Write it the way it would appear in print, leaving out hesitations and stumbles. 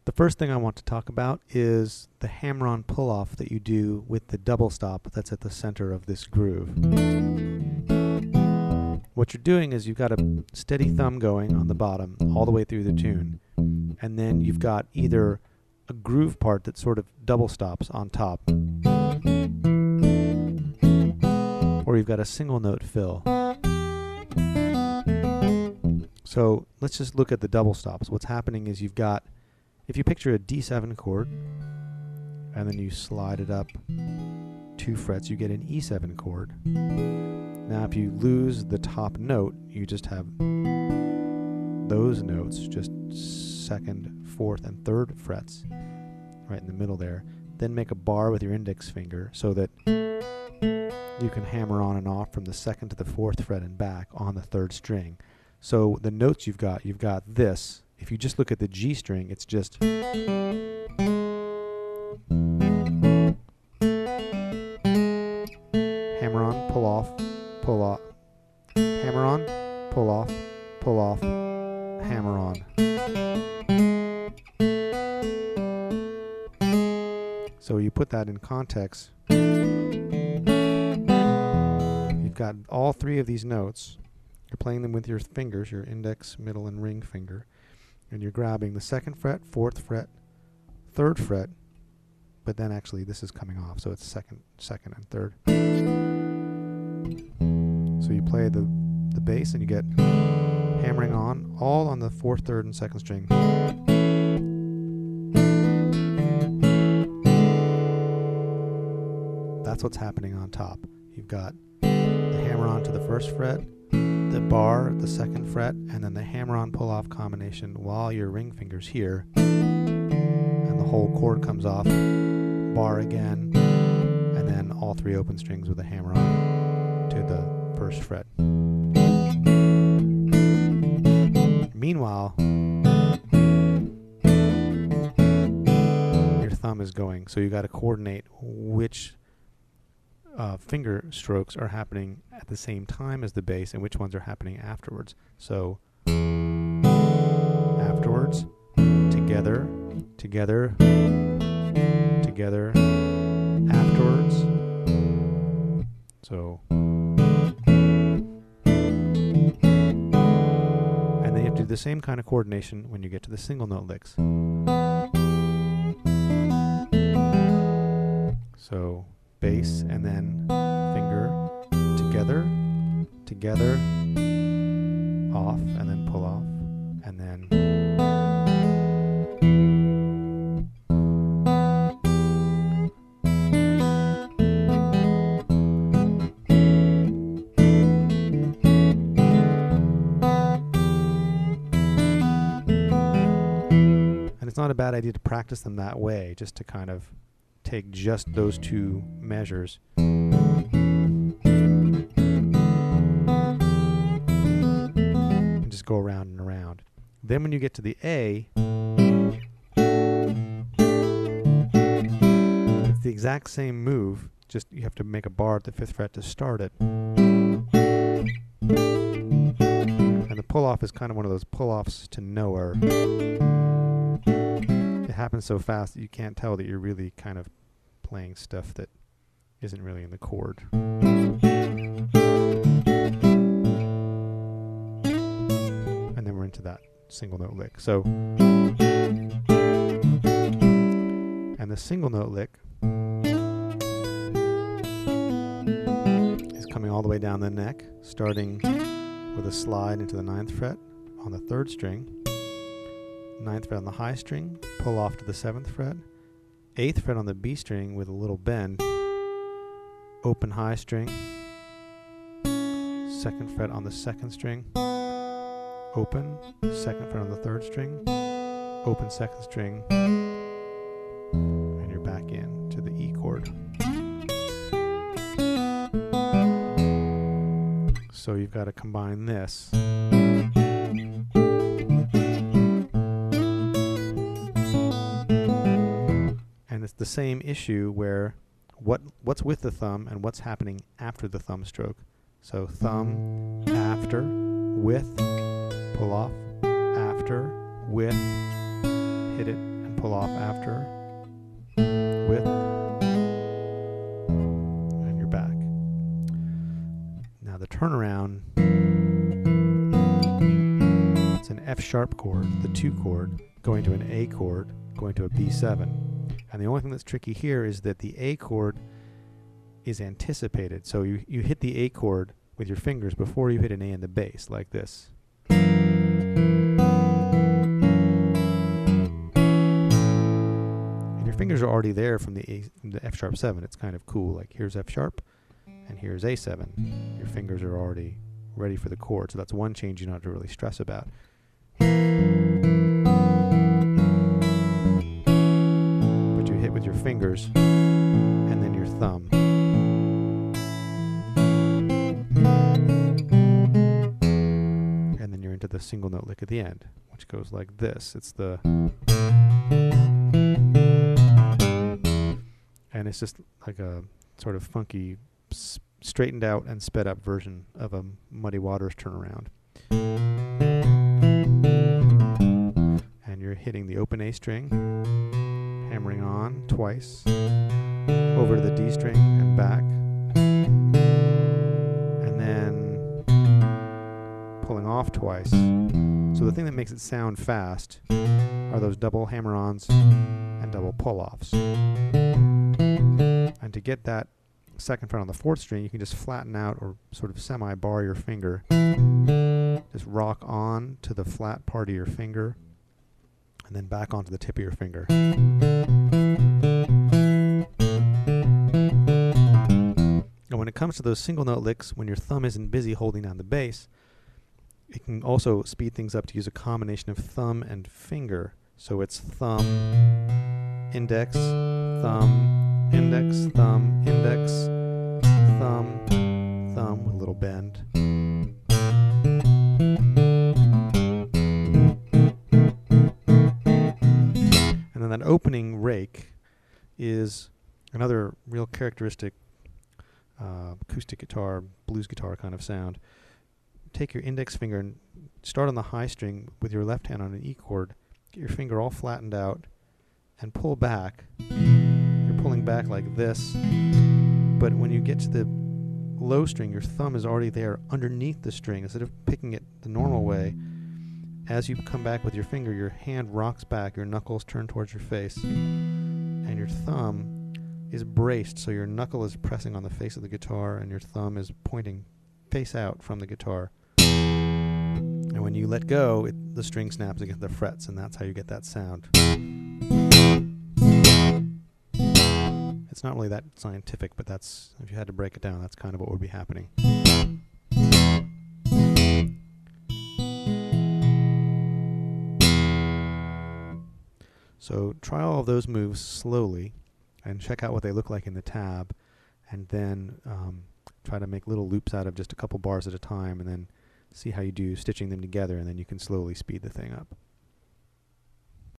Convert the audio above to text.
The first thing I want to talk about is the hammer-on pull-off that you do with the double stop that's at the center of this groove. What you're doing is you've got a steady thumb going on the bottom all the way through the tune, and then you've got either a groove part that sort of double stops on top, or you've got a single note fill. So let's just look at the double stops. What's happening is you've got, if you picture a D7 chord, and then you slide it up 2 frets, you get an E7 chord. Now if you lose the top note, you just have those notes, just 2nd, 4th, and 3rd frets, right in the middle there. Then make a bar with your index finger so that you can hammer on and off from the 2nd to the 4th fret and back on the 3rd string. So the notes you've got this. If you just look at the G string, it's just hammer on, pull off, hammer on, pull off, hammer on. So you put that in context. You've got all 3 of these notes. You're playing them with your fingers, your index, middle, and ring finger. And you're grabbing the 2nd fret, 4th fret, 3rd fret, but then actually this is coming off, so it's 2nd, and 3rd. So you play the bass and you get hammering on, all on the 4th, 3rd, and 2nd string. That's what's happening on top. You've got the hammer on to the 1st fret, the bar, the 2nd fret, and then the hammer-on pull-off combination while your ring finger's here, and the whole chord comes off, bar again, and then all 3 open strings with a hammer-on to the 1st fret. Meanwhile, your thumb is going, so you got to coordinate which finger strokes are happening at the same time as the bass and which ones are happening afterwards. So afterwards, together, afterwards. So, and then you have to do the same kind of coordination when you get to the single note licks. So bass and then finger, together, off, and then pull off, and then and it's not a bad idea to practice them that way, just to kind of take just those 2 measures and just go around and around. Then when you get to the A, it's the exact same move, just you have to make a bar at the 5th fret to start it. And the pull-off is kind of one of those pull-offs to nowhere. It happens so fast that you can't tell that you're really kind of playing stuff that isn't really in the chord. And then we're into that single note lick. So, and the single note lick is coming all the way down the neck, starting with a slide into the 9th fret on the 3rd string, 9th fret on the high string, pull off to the 7th fret, 8th fret on the B string with a little bend, open high string, 2nd fret on the 2nd string, open, 2nd fret on the 3rd string, open 2nd string, and you're back in to the E chord. So you've got to combine this. And it's the same issue where what's with the thumb and what's happening after the thumb stroke. So thumb, after, with, pull off, after, with, hit it, and pull off after, with, and you're back. Now the turnaround, it's an F sharp chord, the 2 chord, going to an A chord, going to a B7. And the only thing that's tricky here is that the A chord is anticipated. So you hit the A chord with your fingers before you hit an A in the bass, like this. And your fingers are already there from the F sharp 7. It's kind of cool. Like here's F sharp, and here's A7. Your fingers are already ready for the chord. So that's one change you don't have to really stress about. But you hit with your fingers and then your thumb. And then you're into the single note lick at the end, which goes like this. It's the... And it's just like a sort of funky, straightened out and sped up version of a Muddy Waters turnaround. And you're hitting the open A string, hammering on twice, over to the D string and back, and then pulling off twice. So the thing that makes it sound fast are those double hammer-ons and double pull-offs. And to get that second fret on the 4th string, you can just flatten out or sort of semi-bar your finger. Just rock on to the flat part of your finger and then back onto the tip of your finger. And when it comes to those single note licks, when your thumb isn't busy holding down the bass, it can also speed things up to use a combination of thumb and finger. So it's thumb, index, thumb, index, thumb, index, thumb, thumb with a little bend. And then that opening rake is another real characteristic acoustic guitar, blues guitar kind of sound. Take your index finger and start on the high string with your left hand on an E chord. Get your finger all flattened out and pull back. You're pulling back like this, but when you get to the low string, your thumb is already there underneath the string. Instead of picking it the normal way, as you come back with your finger, your hand rocks back, your knuckles turn towards your face, and your thumb is braced, so your knuckle is pressing on the face of the guitar and your thumb is pointing face out from the guitar. And when you let go, the string snaps against the frets, and that's how you get that sound. It's not really that scientific, but that's, if you had to break it down, that's kind of what would be happening. So try all of those moves slowly and check out what they look like in the tab, and then try to make little loops out of just a couple bars at a time, and then see how you do stitching them together, and then you can slowly speed the thing up.